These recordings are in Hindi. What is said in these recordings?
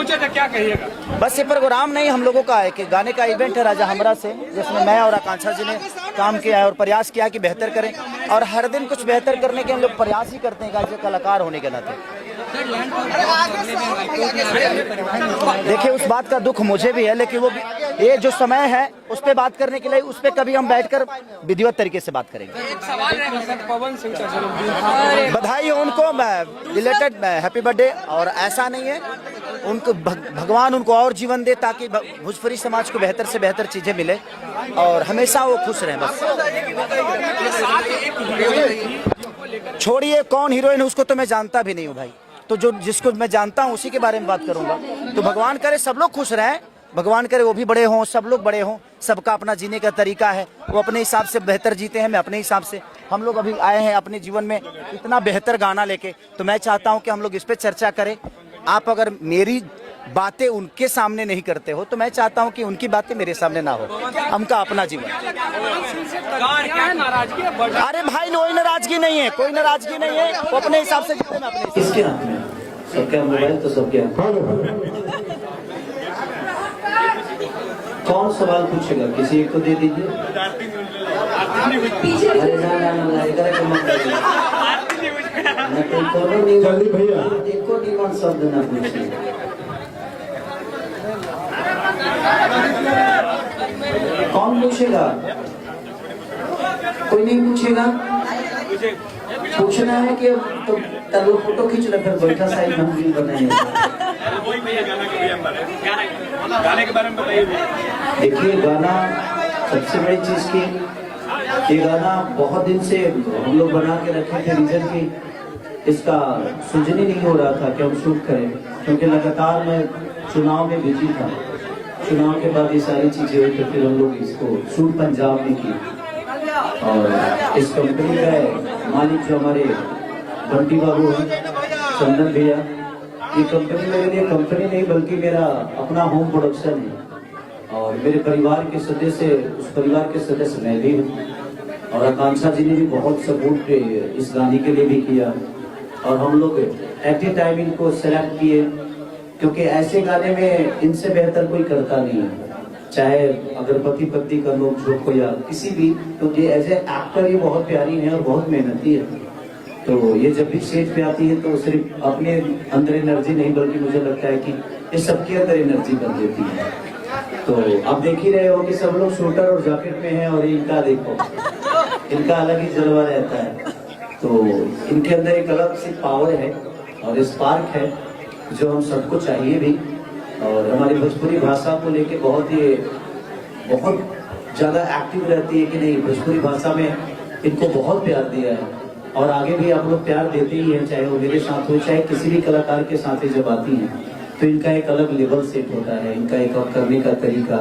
पहुंचे थे, क्या कहिएगा? बस ये प्रोग्राम नहीं हम लोगों का है कि गाने का इवेंट है राजा हमरा से, जिसमें मैं और आकांक्षा जी ने काम किया है और प्रयास किया कि बेहतर करें, और हर दिन कुछ बेहतर करने के हम लोग प्रयास ही करते हैं कि कलाकार होने के नाते। देखिए उस बात का दुख मुझे भी है, लेकिन वो ये जो समय है उस पे बात करने के लिए, उस पे कभी हम बैठकर विधिवत तरीके से बात करेंगे। एक सवाल रहेगा सर, पवन सिंह का बधाई हो उनको, रिलेटेड हैप्पी बर्थडे। और ऐसा नहीं है, उनको भगवान उनको और जीवन दे ताकि भोजपुरी समाज को बेहतर से बेहतर चीजें मिले और हमेशा वो खुश रहें। बस छोड़िए कौन हीरोइन है उसको तो मैं जानता भी नहीं हूँ भाई, तो जो जिसको मैं जानता हूँ उसी के बारे में बात करूंगा। तो भगवान करे सब लोग खुश रहें, भगवान करे वो भी बड़े हों, सब लोग बड़े हों, सबका अपना जीने का तरीका है, वो अपने हिसाब से बेहतर जीते हैं, मैं अपने हिसाब से। हम लोग अभी आए हैं अपने जीवन में इतना बेहतर गाना लेके, तो मैं चाहता हूं कि हम लोग इस पे चर्चा करें। आप अगर मेरी बातें उनके सामने नहीं करते हो तो मैं चाहता हूं कि उनकी बातें मेरे सामने ना हो, हमका अपना जीवन। अरे भाई कोई नाराजगी नहीं है, कोई नाराजगी नहीं है, वो अपने हिसाब से जीते, मैं अपने। किसके हाथ में? सबके मोबाइल तो सबके कौन सवाल पूछेगा? किसी एक को दे दीजिए। अरे ना भैया एको डिमांड शब्द ना पूछिए। कौन पूछेगा? कोई नहीं पूछेगा? पूछना है कि तो फोटो खींच लो, फिर बैठा साइड मंजिल बनाइए। गाने के बारे में बताइए। देखिए गाना सबसे बड़ी चीज की, ये गाना बहुत दिन से हम लोग बना के रखे थे, रीजन की इसका सुझनी नहीं हो रहा था कि हम शूट करें, क्योंकि लगातार मैं चुनाव में बिजी था। चुनाव के बाद ये सारी चीजें हुई तो फिर हम लोग इसको शूट पंजाब में की। और इस कंपनी का मालिक जो हमारे बंटी बाबू है, चंदन भैया, ये कंपनी मेरे लिए कंपनी नहीं बल्कि मेरा अपना होम प्रोडक्शन है, और मेरे परिवार के सदस्य, उस परिवार के सदस्य मैं भी हूँ। और आकांक्षा जी ने भी बहुत सपोर्ट इस गाने के लिए भी किया, और हम लोग एट ए टाइम इनको सेलेक्ट किए, क्योंकि ऐसे गाने में इनसे बेहतर कोई करता नहीं है, चाहे अगर पति पत्नी का नोक झोंक हो या किसी भी। तो ये एज ए एक्टर ये बहुत प्यारी है और बहुत मेहनती है, तो ये जब भी स्टेज पे आती है तो सिर्फ अपने अंदर एनर्जी नहीं बल्कि मुझे लगता है कि ये सबके अंदर एनर्जी कर देती है। तो आप देख ही रहे हो कि सब लोग शूटर और जैकेट में हैं, और इनका देखो, इनका अलग ही जलवा रहता है। तो इनके अंदर एक अलग सी पावर है और स्पार्क है जो हम सबको चाहिए भी। और हमारी भोजपुरी भाषा को लेके बहुत ज्यादा एक्टिव रहती है कि नहीं, भोजपुरी भाषा में इनको बहुत प्यार दिया है और आगे भी आप लोग प्यार देते ही हैं, चाहे वो मेरे साथ हो चाहे किसी भी कलाकार के साथ ही। जब आती हैं तो इनका एक अलग लेवल सेट होता है, इनका एक करने का तरीका,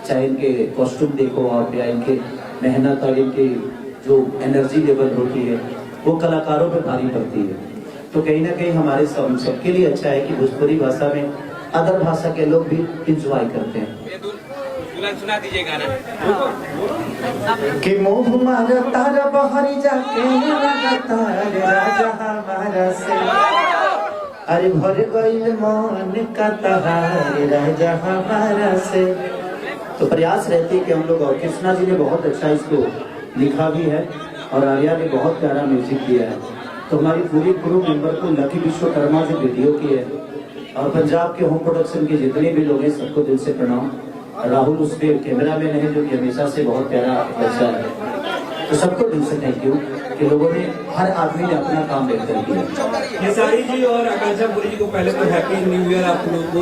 चाहे इनके कॉस्ट्यूम देखो आप या इनके मेहनत और इनकी जो एनर्जी लेवल होती है वो कलाकारों पे भारी पड़ती है। तो कहीं ना कहीं हमारे सबके लिए अच्छा है कि भोजपुरी भाषा में अदर भाषा के लोग भी इंजॉय करते हैं। सुना दीजिए गाना। कि मोह मारा तारा बहरी जाके लगातार राजा हमारा से, अरे भर गईल मन का तहार राजा हमारा से। तो प्रयास रहती है कि हम लोग, और कृष्णा जी ने बहुत अच्छा इसको लिखा भी है और आर्या ने बहुत प्यारा म्यूजिक दिया है। तो हमारी पूरी क्रू मेंबर को लकी विश्वकर्मा जो वीडियो की है, और पंजाब के होम प्रोडक्शन के जितने भी लोग हैं सबको दिल से प्रणाम। राहुल उसके कैमरा मैन है जो कि हमेशा से बहुत प्यारा बच्चा है, तो सबको दिल से थैंक यू कि लोगों ने, हर आदमी ने अपना काम बेहतर किया। खेसारी जी और आकांक्षा पुरी जी को पहले तो हैप्पी न्यू ईयर आप लोगों को।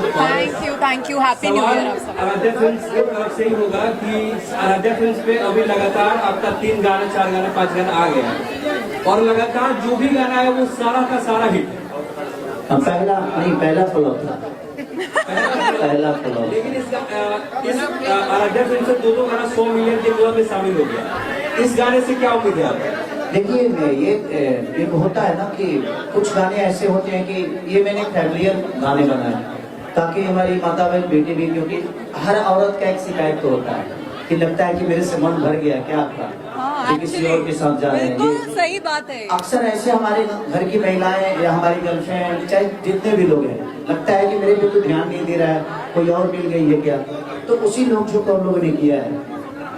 Thank you happy new year. Aaradhya films की तरफ से ही होगा कि आराध्या फिल्म्स पे अभी लगातार आपका 3 गाना 4 गाना 5 गाना आ गया है, और लगातार जो भी गाना है वो सारा का सारा हिट। पहला फ्लॉप था, पहला फ्लॉप। लेकिन इस आराध्या फिल्म से 2 गाना 100 मिलियन के क्लब में शामिल हो गया। इस गाने से क्या उम्मीद है आपको? देखिए ये होता है ना कि कुछ गाने ऐसे होते हैं कि ये मैंने फैमिलियर गाने बनाए ताकि हमारी माता बहन बेटी भी, क्योंकि हर औरत का एक शिकायत तो होता है कि लगता है कि मेरे से मन भर गया क्या था, जो किसी और के साथ जा रहे हैं। बिल्कुल सही बात है। अक्सर ऐसे हमारे घर की महिलाएं या हमारी गर्लफ्रेंड चाहे जितने भी लोग हैं लगता है कि मेरे पे तो ध्यान नहीं दे रहा है, कोई और मिल गई है क्या, तो उसी नोक-झोंक को हम लोगों ने किया है।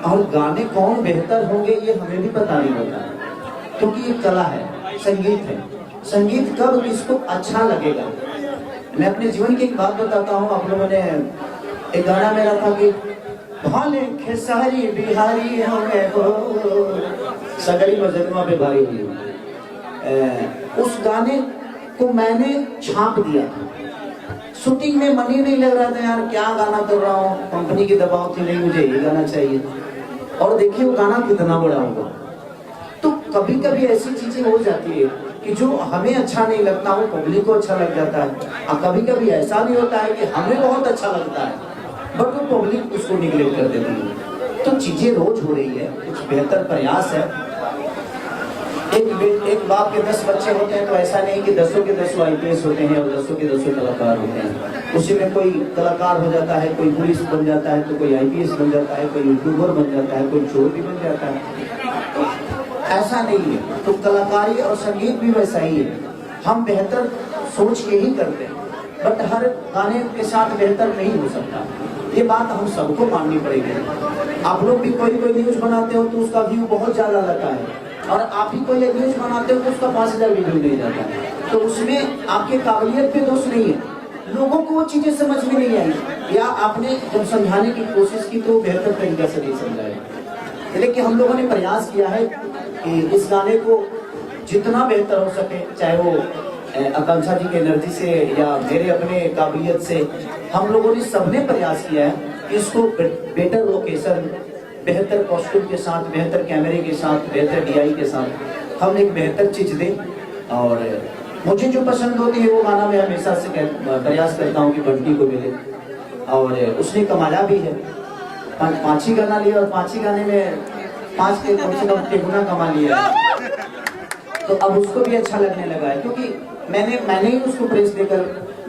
और गाने कौन बेहतर होंगे ये हमें भी पता नहीं होता, क्योंकि ये कला है, संगीत है। संगीत कब किसको अच्छा लगेगा। मैं अपने जीवन की एक बात बताता हूँ। आप लोगों ने एक गाना मेरा था कि भाले खेसारी बिहारी हमें हो सगरी मजनुआ पे भारी हुई। उस गाने को मैंने छाप दिया था। शूटिंग में मन ही नहीं लग रहा था, यार क्या गाना कर रहा हूँ, कंपनी की दबाव थी, नहीं मुझे ये गाना चाहिए। और देखिए वो गाना कितना बड़ा होगा। तो कभी कभी ऐसी चीजें हो जाती है कि जो हमें अच्छा नहीं लगता वो पब्लिक को अच्छा लग जाता है। और कभी कभी ऐसा भी होता है कि हमें बहुत अच्छा लगता है बट वो पब्लिक उसको निगलेक्ट कर देती है। तो चीजें रोज हो रही है, कुछ बेहतर प्रयास है। एक बाप के 10 बच्चे होते हैं, तो ऐसा नहीं कि 10 के 10 IPS होते हैं और 10 के 10 कलाकार होते हैं। उसी में कोई कलाकार हो जाता है, कोई पुलिस बन जाता है, तो कोई IPS बन जाता है, कोई यूट्यूबर बन जाता है, कोई चोर भी बन जाता है। तो ऐसा नहीं है। तो कलाकारी और संगीत भी वैसा ही है। हम बेहतर सोच के ही करते हैं, बट हर गाने के साथ बेहतर नहीं हो सकता। ये बात हम सबको माननी पड़ेगी। आप लोग भी कोई न्यूज बनाते हो तो उसका व्यू बहुत ज्यादा लगता है, और आप ही कोई न्यूज बनाते हो तो उसका 5000 व्यू नहीं जाता है। तो उसमें आपके काबिलियत पे दोष नहीं है, लोगों को वो चीजें समझ में नहीं आई, या आपने जब समझाने की कोशिश की तो वो बेहतर तरीके से नहीं समझाया। लेकिन हम लोगों ने प्रयास किया है कि इस गाने को जितना बेहतर हो सके, चाहे वो आकांक्षा जी की एनर्जी से या मेरे अपने काबिलियत से, हम लोगों ने सबने प्रयास किया है कि इसको बेटर लोकेशन, बेहतर कॉस्ट्यूम के साथ, बेहतर कैमरे के साथ, बेहतर DI के साथ हम एक बेहतर चीज दें। और मुझे जो पसंद होती है वो गाना मैं हमेशा से प्रयास करता हूँ कि बंटी को मिले, और उसने कमाया भी है। 5 ही गाना लिया और 5 ही गाने में 5 के कम से कम गुना कमा लिया है। तो अब उसको भी अच्छा लगने लगा है, क्योंकि मैंने ही उसको प्रेस देकर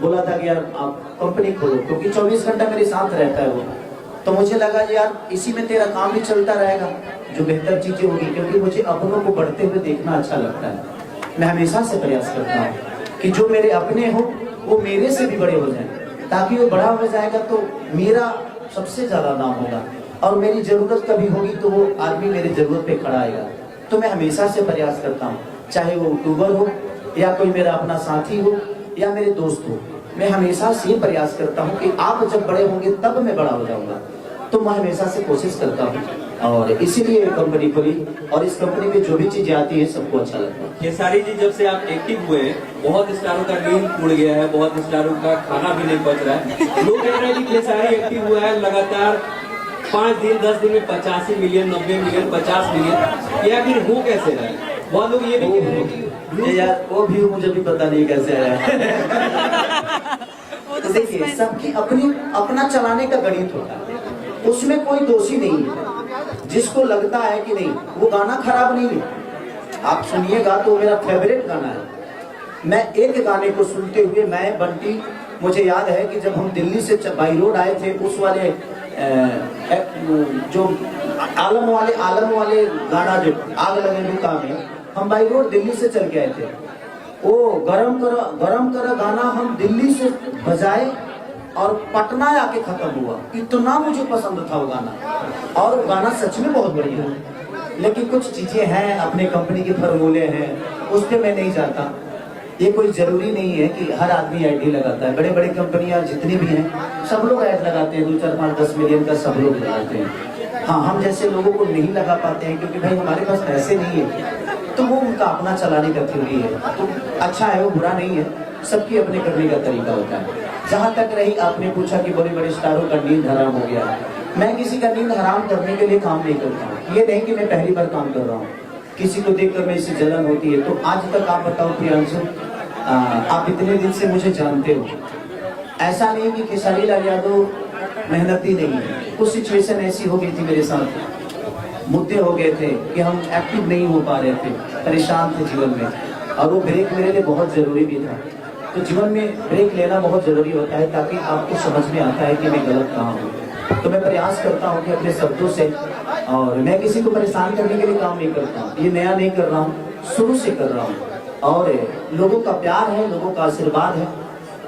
बोला था कि यार आप कंपनी खोलो, क्योंकि 24 घंटा मेरे साथ रहता है वो। तो मुझे लगा यार इसी में तेरा काम भी चलता रहेगा, जो बेहतर चीजें होगी, क्योंकि मुझे अपनों को बढ़ते हुए देखना अच्छा लगता है। मैं हमेशा से प्रयास करता हूँ कि जो मेरे अपने हो वो मेरे से भी बड़े हो जाएं, ताकि वो बड़ा हो जाएगा तो मेरा सबसे ज्यादा नाम होगा, और मेरी जरूरत कभी होगी तो वो आदमी मेरी जरूरत पे खड़ा आएगा। तो मैं हमेशा से प्रयास करता हूँ, चाहे वो यूट्यूबर हो या कोई मेरा अपना साथी हो या मेरे दोस्त हो, मैं हमेशा से ये प्रयास करता हूँ कि आप जब बड़े होंगे तब मैं बड़ा हो जाऊंगा। तो मैं हमेशा से कोशिश करता हूँ, और इसीलिए कंपनी खोली, और इस कंपनी में जो भी चीजें आती है सबको अच्छा लगता है। खेसारी जी, जब से आप एक्टिव हुए बहुत स्टारों का नींद उड़ गया है, बहुत स्टारों का खाना भी नहीं बच रहा है। लोग कह रहे हैं कि खेसारी एक्टिव हुआ है लगातार 5 दिन 10 दिन में 85 मिलियन, 90 मिलियन, 50 मिलियन, या फिर हो कैसे रहा है? बहुत लोग ये भी कह रहे हैं कि यार वो भी मुझे भी पता नहीं कैसे आया है। तो देखिए सबकी अपनी अपना चलाने का गणित होता है, उसमें कोई दोषी नहीं है। जिसको लगता है कि नहीं वो गाना खराब नहीं है, आप सुनिएगा तो मेरा फेवरेट गाना है। मैं एक गाने को सुनते हुए मैं बंटी, मुझे याद है कि जब हम दिल्ली से बाई रोड आए थे, उस वाले जो आलम वाले गाना जो आग लगे दुका में, हम बाई रोड दिल्ली से चल के आए थे। वो गरम कर गाना हम दिल्ली से बजाए और पटना आके खत्म हुआ। इतना मुझे पसंद था वो गाना, और वो गाना सच में बहुत बढ़िया है। लेकिन कुछ चीजें हैं, अपने कंपनी के फॉर्मूले हैं, उस पर मैं नहीं जाता। ये कोई जरूरी नहीं है कि हर आदमी आईडी लगाता है। बड़े बड़े कंपनियां जितनी भी हैं सब लोग ऐड लगाते हैं, 2, 4, 5, 10 मिलियन का सब लोग लगाते हैं। हाँ, हम जैसे लोगों को नहीं लगा पाते हैं क्योंकि भाई हमारे पास पैसे नहीं है, तो वो उनका अपना चलाने का थ्योरी है। तो अच्छा है, वो बुरा नहीं है, सबकी अपने करने का तरीका होता है। जहाँ तक रही आपने पूछा कि बड़े बड़े स्टारों का नींद हराम हो गया, मैं किसी का नींद हराम करने के लिए काम नहीं करता हूँ। ये नहीं कि मैं पहली बार काम कर रहा हूँ, किसी को देखकर मैं इससे जलन होती है। तो आज तक आप बताओ प्रियांशु, आप इतने दिन से मुझे जानते हो, ऐसा नहीं कि खेसारी लाल यादव मेहनती नहीं है। कुछ सिचुएशन ऐसी हो गई थी मेरे साथ, मुद्दे हो गए थे कि हम एक्टिव नहीं हो पा रहे थे, परेशान थे जीवन में, और वो ब्रेक मेरे लिए बहुत जरूरी भी था। तो जीवन में ब्रेक लेना बहुत जरूरी होता है, ताकि आपको समझ में आता है कि मैं गलत कहाँ हूँ। तो मैं प्रयास करता हूँ कि अपने शब्दों से, और मैं किसी को परेशान करने के लिए काम नहीं करता हूँ, ये नया नहीं कर रहा हूँ, शुरू से कर रहा हूँ। और लोगों का प्यार है, लोगों का आशीर्वाद है,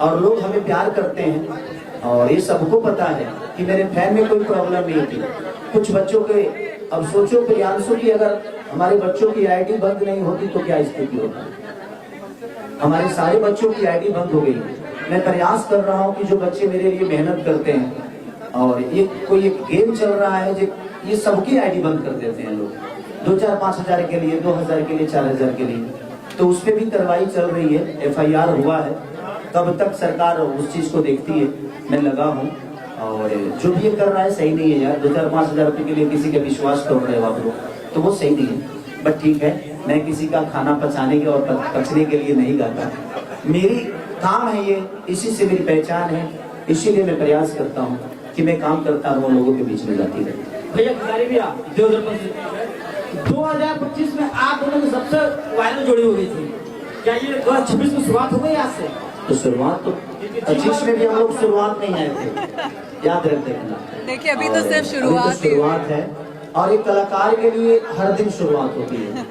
और लोग हमें प्यार करते हैं और ये सबको पता है कि मेरे फैन में कोई प्रॉब्लम नहीं थी। कुछ बच्चों के, अब सोचो प्रियांशु की अगर हमारे बच्चों की आईडी बंद नहीं होती तो क्या स्थिति होती। हमारे सारे बच्चों की आईडी बंद हो गई। मैं प्रयास कर रहा हूँ कि जो बच्चे मेरे लिए मेहनत करते हैं और ये कोई एक गेम चल रहा है जो ये सबकी आईडी बंद कर देते हैं लोग, 2-4-5 हजार के लिए, 2000 के लिए, 4000 के लिए। तो उस पर भी कार्रवाई चल रही है, FIR हुआ है। कब तक सरकार उस चीज को देखती है, मैं लगा हूँ। और जो भी ये कर रहा है सही नहीं है यार। 2-4-5 हजार रुपए के लिए किसी का विश्वास तोड़ रहे हो आप लोग, तो वो सही नहीं है। बट ठीक है, मैं किसी का खाना पचाने के और पचने के लिए नहीं गाता। मेरी काम है ये, इसी से मेरी पहचान है, इसीलिए मैं प्रयास करता हूँ कि मैं काम करता रहूँ, लोगों के बीच में जाती रहती। भैया खिलाड़ी भी आप 2025 में आप दोनों की सबसे वायरल जोड़ी हो गई थी। क्या ये 2026 में शुरुआत हो गई आज से? तो शुरुआत तो 25 में भी हम लोग शुरुआत नहीं आए थे, याद रखते हैं। देखिए अभी तो सिर्फ शुरुआत ही शुरुआत है। और एक कलाकार के लिए हर दिन शुरुआत होती है।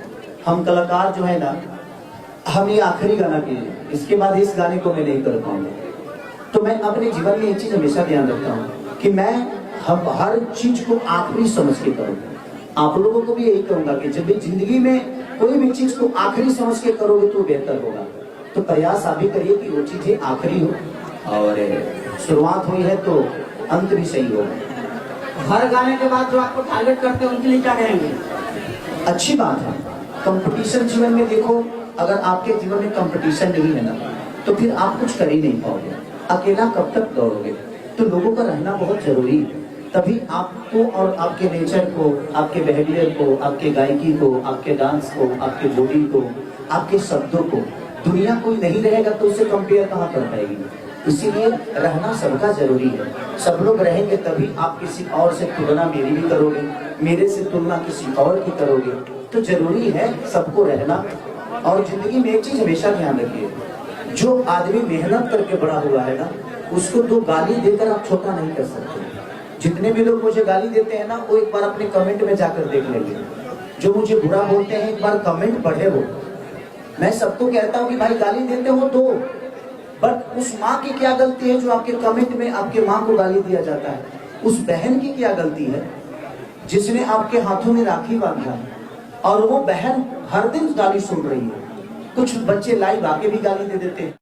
हम कलाकार जो है ना, हम ये आखिरी गाना किए, इसके बाद इस गाने को मैं नहीं कर पाऊंगा। तो मैं अपने जीवन में एक चीज हमेशा ध्यान रखता हूँ कि मैं हर चीज को आखिरी समझ के करूँ। आप लोगों को भी यही कहूंगा कि जब भी जिंदगी में कोई भी चीज को आखिरी समझ के करोगे तो बेहतर होगा। तो प्रयास आप भी करिए कि वो चीजें आखिरी हो, और शुरुआत हुई है तो अंत भी सही होगा। हर गाने के बाद जो आपको टारगेट करते हैं उनके लिए क्या कहेंगे? अच्छी बात है। कंपटीशन जीवन में देखो, अगर आपके जीवन में कंपटीशन नहीं है ना, तो फिर आप कुछ कर ही नहीं पाओगे। अकेला कब तक दौड़ोगे? तो लोगों का रहना बहुत जरूरी है। तभी आपको और आपके नेचर को, आपके बिहेवियर को, आपके गायकी को, आपके डांस को, आपके बॉडी को, आपके शब्दों को दुनिया कोई नहीं रहेगा तो उससे कंपेयर कहाँ कर पाएगी। इसीलिए रहना सबका जरूरी है। सब लोग रहेंगे तभी आप किसी और से तुलना मेरी भी करोगे, मेरे से तुलना किसी और की करोगे। तो जरूरी है सबको रहना। और जिंदगी में एक चीज हमेशा ध्यान रखिए, जो आदमी मेहनत करके बड़ा हुआ है ना, उसको 2 गाली देकर आप छोटा नहीं कर सकते। जितने भी लोग मुझे गाली देते हैं ना, वो एक बार अपने कमेंट में जाकर देख लेंगे। जो मुझे बुरा बोलते हैं एक बार कमेंट पढ़े वो। मैं सबको कहता हूँ कि भाई गाली देते हो तो, बट उस माँ की क्या गलती है जो आपके कमेंट में आपके माँ को गाली दिया जाता है? उस बहन की क्या गलती है जिसने आपके हाथों में राखी बांधा है और वो बहन हर दिन गाली सुन रही है? कुछ बच्चे लाइव आके भी गाली दे देते हैं।